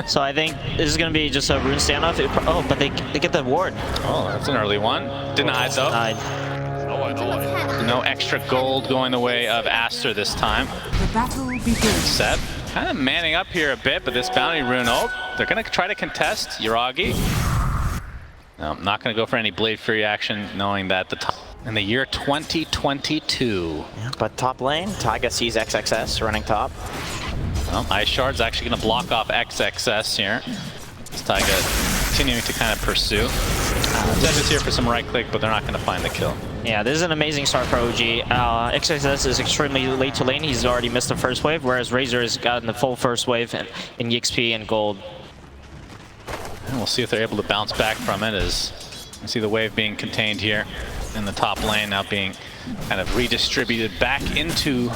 So I think this is going to be just a rune standoff. Oh, but they get the ward. Oh, that's an early one. Denied though. Denied. No extra gold going the way of Aster this time. The battle begins. Seb kind of manning up here a bit, but this bounty rune, they're going to try to contest Yuragi. No, I'm not going to go for any Blade Fury action, knowing that in the year 2022. Yeah, but top lane, Taiga sees XXS running top. Well, Ice Shard's actually going to block off XXS here. It's Taiga continuing to kind of pursue. Zeb is here for some right click, but they're not going to find the kill. Yeah, this is an amazing start for OG. XXS is extremely late to lane. He's already missed the first wave, whereas Razor has gotten the full first wave in EXP and gold. And we'll see if they're able to bounce back from it, as you see the wave being contained here in the top lane, now being kind of redistributed back into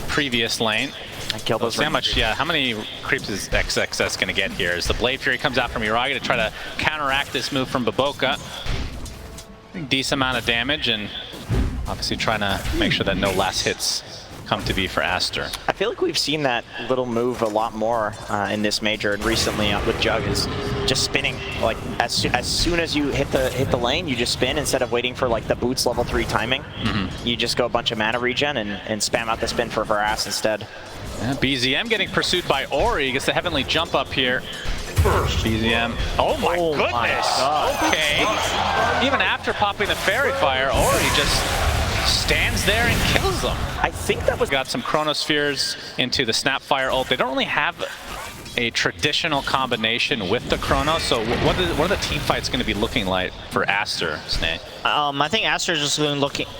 previous lane. We'll see how much, how many creeps is XXS going to get here? As the Blade Fury comes out from Yuragi to try to counteract this move from Baboka. Decent amount of damage, and obviously trying to make sure that no last hits come to be for Aster. I feel like we've seen that little move a lot more in this major and recently with Jug, is just spinning. Like as soon as you hit the lane, you just spin instead of waiting for like the boots level 3 timing. You just go a bunch of mana regen and spam out the spin for ass instead. Yeah, BZM getting pursued by Ori. Gets the heavenly jump up here. BZM. Oh my goodness. Okay. Even after popping the fairy fire, Ori just stands there and kills them. I think that was... Got some Chronospheres into the Snapfire ult. They don't really have a traditional combination with the Chrono, so what are the team fights going to be looking like for Aster, Sney? I think Aster is just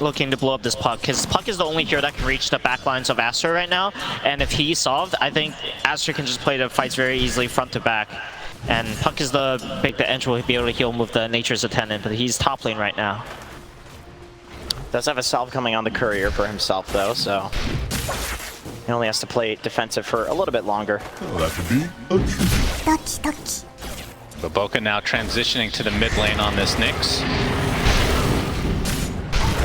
looking to blow up this Puck, because Puck is the only hero that can reach the backlines of Aster right now, and if he's solved, I think Aster can just play the fights very easily front to back. And Puck is the edge will be able to heal him with the Nature's Attendant, but he's top lane right now. Does have a salve coming on the courier for himself though, so he only has to play defensive for a little bit longer. Baboka now transitioning to the mid lane on this Nyx.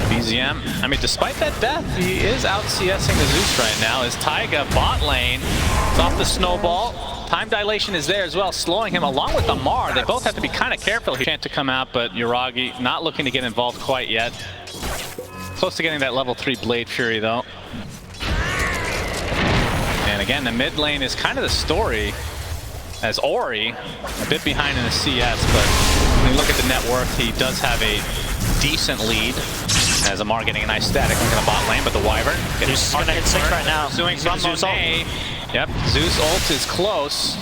BZM, I mean, despite that death, he is out CSing the Zeus right now. As Taiga bot lane, it's off the snowball. Time Dilation is there as well, slowing him along with the Mar. They both have to be kind of careful here. Chance to come out, but Yuragi not looking to get involved quite yet. Close to getting that level 3 Blade Fury though. And again, the mid lane is kind of the story, as Ori, a bit behind in the CS, but when you look at the net worth, he does have a decent lead. As Amar getting a nice static in the bot lane, but the Wyvern Zeus is going to hit 6 right now. Pursuing from Monet. Yep, Zeus ult is close.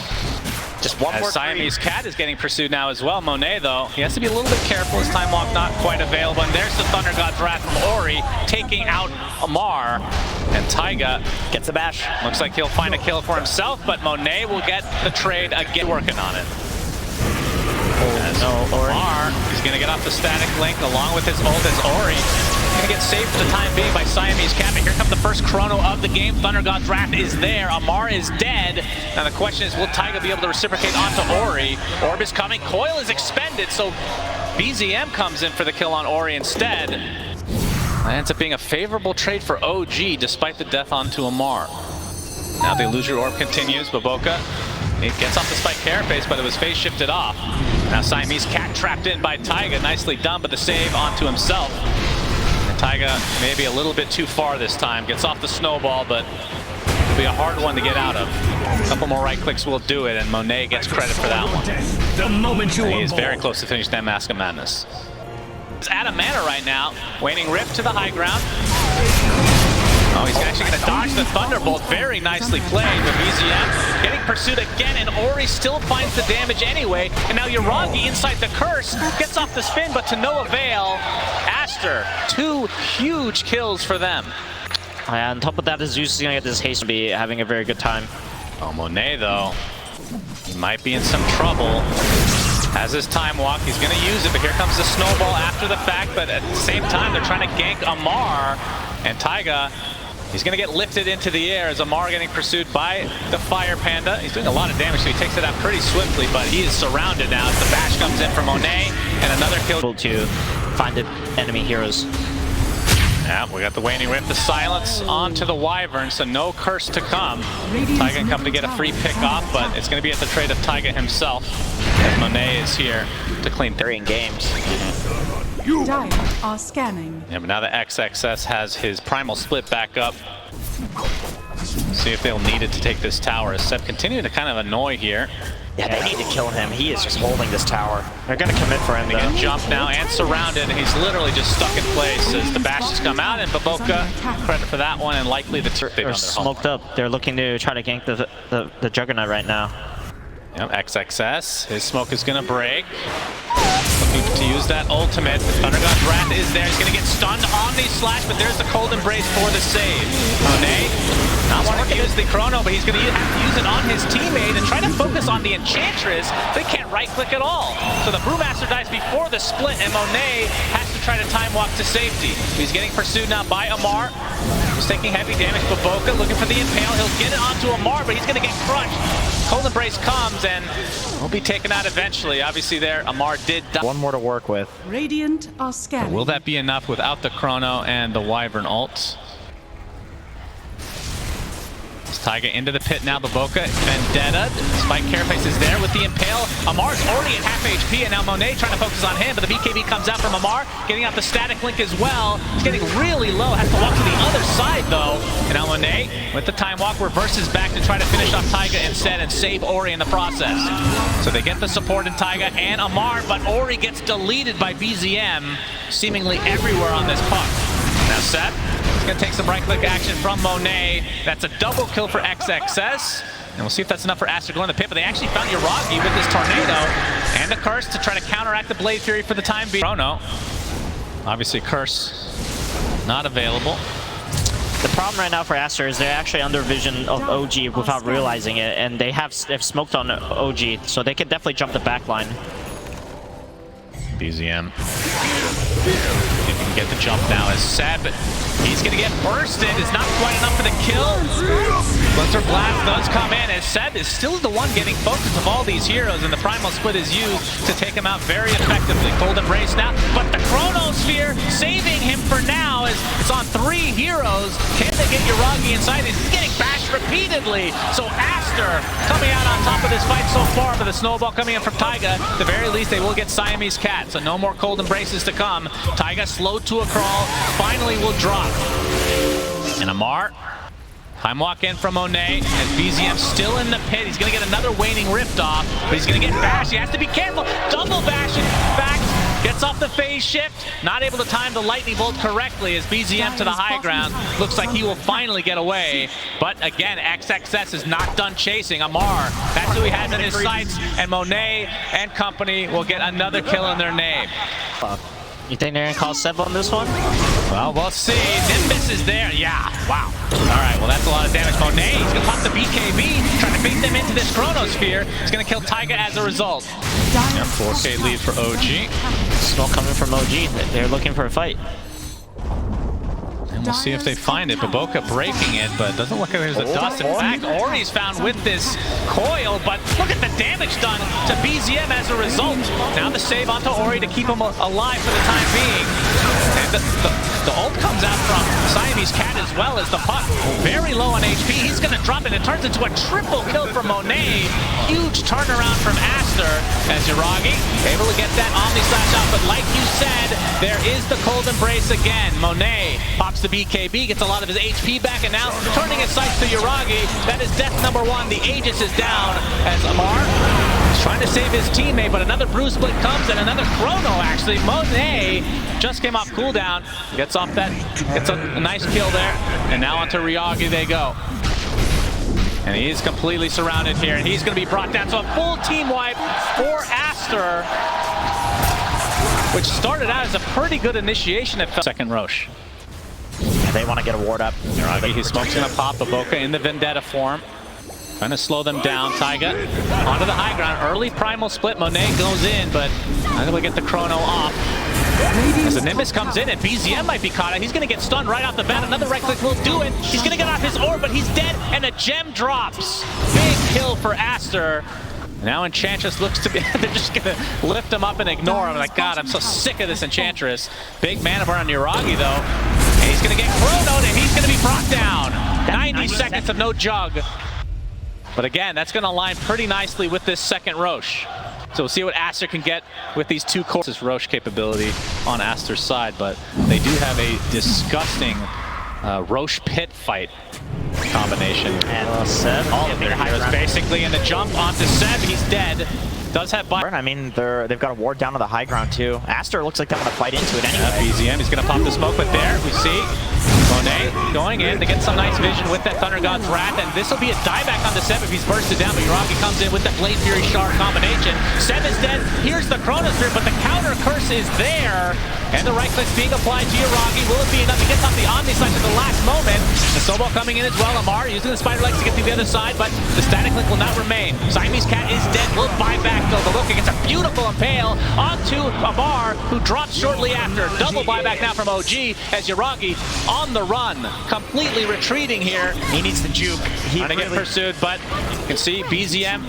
Just one more. Siamese Cat is getting pursued now as well. Monet, though, he has to be a little bit careful. His Time Walk not quite available. And there's the Thunder God's Wrath from Ori, taking out Amar. And Taiga gets the bash. Looks like he'll find a kill for himself, but Monet will get the trade again. Working on it. Amar is going to get off the static link along with his ult as Ori. Going to get saved for the time being by Siamese Cat. Here comes the first chrono of the game. Thunder God's Wrath is there. Amar is dead. Now the question is, will Taiga be able to reciprocate onto Ori? Orb is coming. Coil is expended, so BZM comes in for the kill on Ori instead. That ends up being a favorable trade for OG despite the death onto Amar. Now the illusory orb continues. Baboka, it gets off the spike carapace, but it was phase shifted off. Now Siamese Cat trapped in by Taiga. Nicely done, but the save onto himself. And Taiga maybe a little bit too far this time. Gets off the snowball, but it'll be a hard one to get out of. A couple more right clicks will do it, and Monet gets credit for that one. The moment you he is very close to finishing that Mask of Madness. He's out of mana right now. Waning Rift to the high ground. Oh, he's actually going to dodge the Thunderbolt. Very nicely played, but BZM getting pursued again, and Ori still finds the damage anyway. And now Yuragi inside the curse gets off the spin, but to no avail. Aster, 2 huge kills for them. On top of that, Zeus is going to get this haste and be having a very good time. Oh, Monet, though, he might be in some trouble. Has his Time Walk, he's going to use it, but here comes the snowball after the fact, but at the same time, they're trying to gank Amar, and Taiga, he's going to get lifted into the air as Amar getting pursued by the Fire Panda. He's doing a lot of damage, so he takes it out pretty swiftly, but he is surrounded now as the bash comes in from Monet, and another kill. To find the enemy heroes. Yeah, we got the waning whip, the silence onto the Wyvern, so no curse to come. Taiga can come to get a free pick off, but it's going to be at the trade of Taiga himself, as Monet is here to clean 3 in games. Dire are scanning. Yeah, but now the XXS has his primal split back up. See if they'll need it to take this tower. Seb continuing to kind of annoy here. Yeah, they need to kill him. He is just holding this tower. They're gonna commit for him. They're gonna jump now and surrounded, and he's literally just stuck in place as the bashes come out. And Baboka, credit for that one, and likely the They're smoked up. They're looking to try to gank the Juggernaut right now. Yep, XXS. His smoke is gonna break. Looking to use that ultimate. Thunder God's Wrath is there. He's gonna get stunned on the slash, but there's the cold embrace for the save. Monet, not wanting to use the chrono, but he's gonna have to use it on his teammate and try to focus on the Enchantress. They can't right click at all. So the Brewmaster dies before the split, and Monet has to try to time walk to safety. He's getting pursued now by Amar. He's taking heavy damage. Baboka looking for the impale. He'll get it onto Amar, but he's gonna get crushed. Cold Embrace comes and will be taken out eventually. Obviously there, Amar did die. One more to work with. Radiant are scanning. Will that be enough without the Chrono and the Wyvern ult? Taiga into the pit now, Baboka, Vendetta, Spike Carapace is there with the Impale. Amar's already at half HP, and now Monet trying to focus on him, but the BKB comes out from Amar, getting out the static link as well. He's getting really low, has to walk to the other side though. And now Monet, with the time walk, reverses back to try to finish off Taiga instead and save Ori in the process. So they get the support in Taiga and Amar, but Ori gets deleted by BZM, seemingly everywhere on this puck. Now Seb, he's going to take some right-click action from Monet. That's a double kill for XXS. And we'll see if that's enough for Aster going to the pit, but they actually found Yuragi with this Tornado and the Curse to try to counteract the Blade Fury for the time being. Chrono, obviously Curse not available. The problem right now for Aster is they're actually under vision of OG without realizing it, and they've smoked on OG, so they could definitely jump the back line. BZM. If you can get the jump now as Seb. He's going to get bursted. It's not quite enough for the kill. Blister Blast does come in as Seb is still the one getting focus of all these heroes, and the Primal Split is used to take him out very effectively. Cold Embrace now, but the Chronosphere saving him for now as it's on 3 heroes. Can they get Yuragi inside? He's getting bashed repeatedly. So Aster coming out on top of this fight so far, but the snowball coming in from Taiga. At the very least, they will get Siamese Cat, so no more Cold Embraces to come. Taiga slowed to a crawl, finally will drop. And Amar, time walk in from Monet, as BZM still in the pit. He's going to get another Waning Rift off, but he's going to get bashed. He has to be careful. Double bash, in fact, gets off the phase shift. Not able to time the lightning bolt correctly as BZM to the high ground. Looks like he will finally get away. But again, XXS is not done chasing. Amar, that's who he has in his sights. And Monet and company will get another kill in their name. You think they're gonna call Seb on this one? Well, we'll see. Nimbus is there. Yeah, wow. All right, well, that's a lot of damage. Monet, he's gonna pop the BKB, trying to bait them into this Chronosphere. He's gonna kill Taiga as a result. Yeah, 4K lead for OG. Smoke coming from OG. They're looking for a fight. And we'll see if they find it. Baboka breaking it, but it doesn't look like there's a dust. In fact, Ori's found with this coil, but look at the damage done to BZM as a result. Now the save onto Ori to keep him alive for the time being. And the ult comes out from Siamese Cat as well as the puck. Very low on HP. He's going to drop it. It turns into a triple kill for Monet. Huge turnaround from Aster as Yuragi able to get that Omni Slash out. But like you said, there is the Cold Embrace again. Monet pops the BKB, gets a lot of his HP back, and now turning his sights to Yuragi. That is death number 1. The Aegis is down as Amar is trying to save his teammate, but another Brew Split comes and another Chrono actually. Monet just came off cooldown, gets off that, gets a nice kill there, and now onto Yuragi they go. And he's completely surrounded here, and he's going to be brought down. So a full team wipe for Aster, which started out as a pretty good initiation. It felt second Roche. They want to get a ward up. Yuragi, his smoke's going to pop. Baboka in the Vendetta form. Trying to slow them down. Taiga onto the high ground. Early primal split. Monet goes in, but not able to get the Chrono off. As the Nimbus comes in and BZM might be caught out. He's going to get stunned right off the bat. Another right click will do it. He's going to get off his orb, but he's dead, and a gem drops. Big kill for Aster. Now Enchantress looks to be, they're just going to lift him up and ignore him. Like, God, I'm so sick of this Enchantress. Big mana burn on Yuragi, though. And he's gonna get chronoed, and he's gonna be brought down. 90 seconds of no jug. But again, that's gonna align pretty nicely with this second Roche. So we'll see what Aster can get with these two cores. This Roche capability on Aster's side, but they do have a disgusting Roche pit fight combination. And Seb, All of their heroes basically in the jump onto Seb. He's dead. Does have buy. I mean, they've got a ward down to the high ground too. Aster looks like they're gonna fight into it anyway. BZM, he's gonna pop the smoke, but there we see Monet going in to get some nice vision with that Thunder God's Wrath, and this will be a dieback onto Seb if he's bursted down, but Yuragi comes in with that Blade Fury Shard combination. Seb is dead, here's the Chronosphere, but the counter curse is there, and the right click's being applied to Yuragi. Will it be enough? He gets off the Omni Slash at the last moment. The snowball coming in as well. Amar using the spider legs to get to the other side, but the static link will not remain. Siamese Cat is dead, will buy back though. The Loki gets a beautiful impale onto Amar, who drops shortly after. Double buyback now from OG as Yuragi on the run, completely retreating here. He needs the juke. Trying to get pursued, but you can see BZM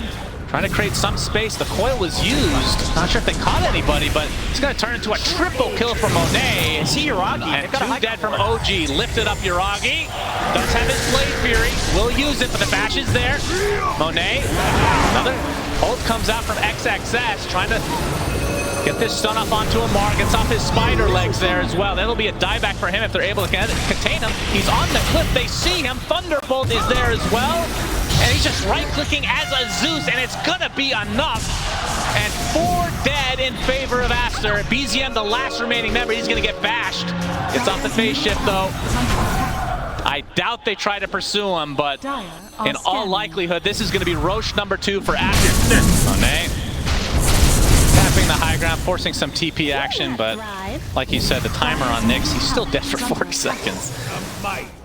trying to create some space. The coil was used. Not sure if they caught anybody, but it's going to turn into a triple kill from Monet. Is he Yuragi? And two dead from OG. Lifted up Yuragi. Does have his Blade Fury. Will use it, but the bash is there. Monet, another ult comes out from XXS, trying to get this stun up onto Amar, gets off his spider legs there as well. That'll be a dieback for him if they're able to contain him. He's on the cliff, they see him. Thunderbolt is there as well. And he's just right-clicking as a Zeus, and it's gonna be enough. And 4 dead in favor of Aster. BZM, the last remaining member, he's gonna get bashed. It's off the phase shift though. I doubt they try to pursue him, but in all likelihood, this is gonna be Roche number 2 for Aster. Monet tapping the high ground, forcing some TP action, but like you said, the timer on Nyx, he's still dead for 40 seconds.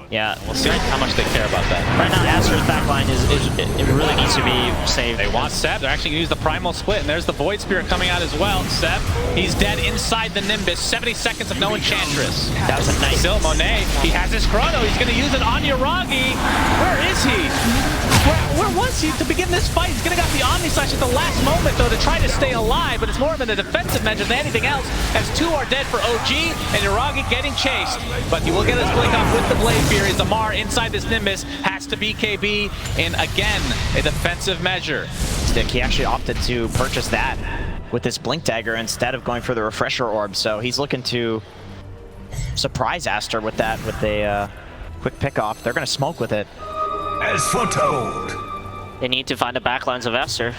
yeah, We'll see how much they care about that. right now Aster's backline it really needs to be saved. They want Seb. They're actually going to use the Primal Split, and there's the Void Spirit coming out as well. Seb, he's dead inside the Nimbus. 70 seconds of no Enchantress. That was a nice. Still Monet, he has his Chrono. He's going to use it on Yuragi. Where is he? Where was he to begin this fight? He's going to got the Omni Slash at the last moment, though, to try to stay alive, but it's more of a defensive measure than anything else, as 2 are dead for OG, and Yuragi getting chased. But he will get his blink off with the Blade Fury, as Amar inside this Nimbus has to BKB in, again, a defensive measure. He actually opted to purchase that with this Blink Dagger instead of going for the Refresher Orb, so he's looking to surprise Aster with that, with a quick pick off. They're going to smoke with it. As foretold. They need to find the backlines of Aster.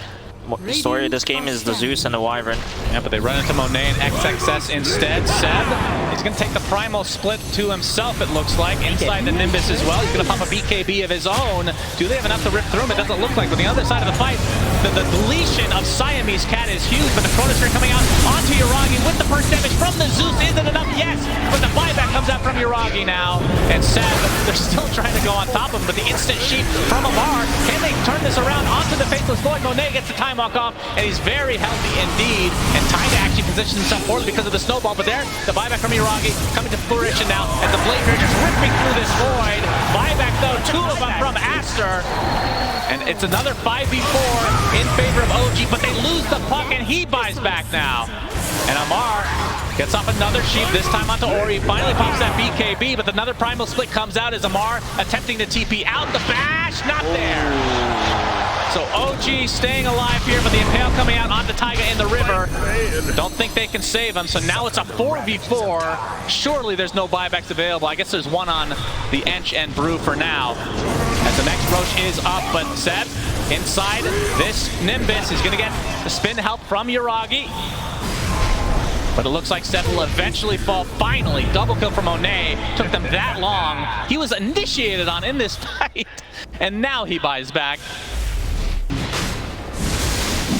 The story of this game is the Zeus and the Wyvern. Yeah, but they run into Monet and XXS instead. Seb, he's going to take the Primal Split to himself, it looks like, inside the Nimbus as well. He's going to pop a BKB of his own. Do they have enough to rip through him? It doesn't look like. But the other side of the fight, the deletion of Siamese Cat is huge, but the Chronosphere coming out onto Yuragi with the burst damage from the Zeus. Isn't enough? Yes, but the buyback comes out from Yuragi now. And Seb, they're still trying to go on top of him, but the instant sheep from Amar. Can they turn this around onto the Faceless Void? Monet gets the time walk off, and he's very healthy indeed, and Time actually positions himself poorly because of the snowball, but there, the buyback from Yuragi coming to fruition now, and the Blade Fury just ripping through this void. Buyback though, 2 of them from Aster, and it's another 5v4 in favor of OG, but they lose the puck, and he buys back now. And Amar gets off another sheep, this time onto Ori, finally pops that BKB, but another Primal Split comes out as Amar attempting to TP out the bash, not there. So OG staying alive here, but the impale coming out onto Taiga in the river. Don't think they can save him, so now it's a 4v4. Surely there's no buybacks available. I guess there's one on the Ench and Brew for now. As the next Roche is up, but Seb inside this Nimbus is gonna get the spin help from Yuragi. But it looks like Seb will eventually fall. Finally, double kill from Monet. Took them that long. He was initiated on in this fight, and now he buys back.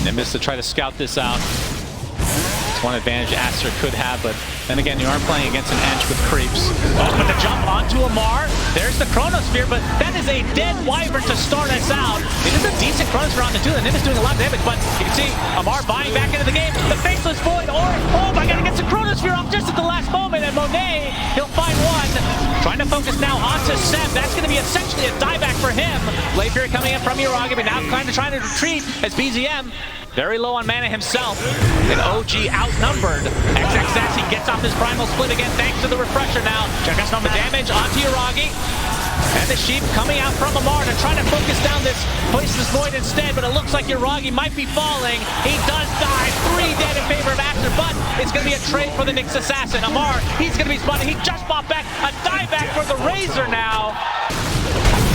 Nimbus to try to scout this out. It's one advantage Aster could have, but then again, you aren't playing against an Ench with creeps. Oh, but the jump onto Amar. There's the Chronosphere, but that is is a dead Wyvern to start us out. It is a decent Chronosphere on the two. The Nim is doing a lot of damage, but you can see Amar buying back into the game. The Faceless Void, oh my god, he gets the Chronosphere off just at the last moment, and Monet, he'll find one. Trying to focus now onto Seb. That's going to be essentially a dieback for him. Blade Fury coming in from Uragi, but now kind of trying to retreat as BZM very low on mana himself. And OG outnumbered. XXS, he gets off his primal split again thanks to the refresher now. Check out the damage onto Uragi. And the Sheep coming out from Amar to try to focus down this Faceless Void instead, but it looks like Uragi might be falling. He does die, 3 dead in favor of Aster, but it's going to be a trade for the Nyx Assassin. Amar, he's going to be spotted. He just bought back a dieback for the Razor now.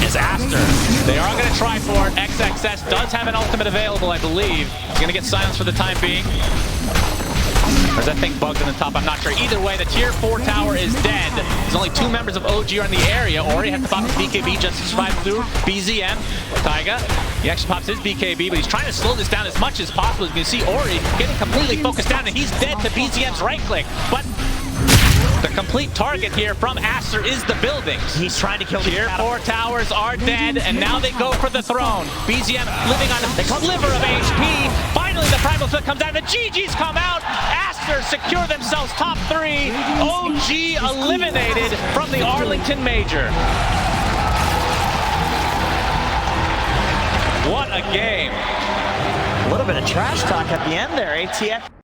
Is Aster. They are going to try for it. XXS does have an ultimate available, I believe. He's going to get silenced for the time being. Or is that thing bugged in the top? I'm not sure. Either way, the tier 4 tower is dead. There's only 2 members of OG are in the area. Ori has to pop his BKB just to survive through. BZM, Taiga, he actually pops his BKB, but he's trying to slow this down as much as possible. As you can see, Ori getting completely focused down, and he's dead to BZM's right click. But the complete target here from Aster is the buildings. He's trying to kill the tier 4 towers are dead, and now they go for the throne. BZM living on a sliver of HP. Finally, the primal split comes out. The GGs come out. Aster secure themselves top 3. OG eliminated from the Arlington Major. What a game. A little bit of trash talk at the end there, ATF.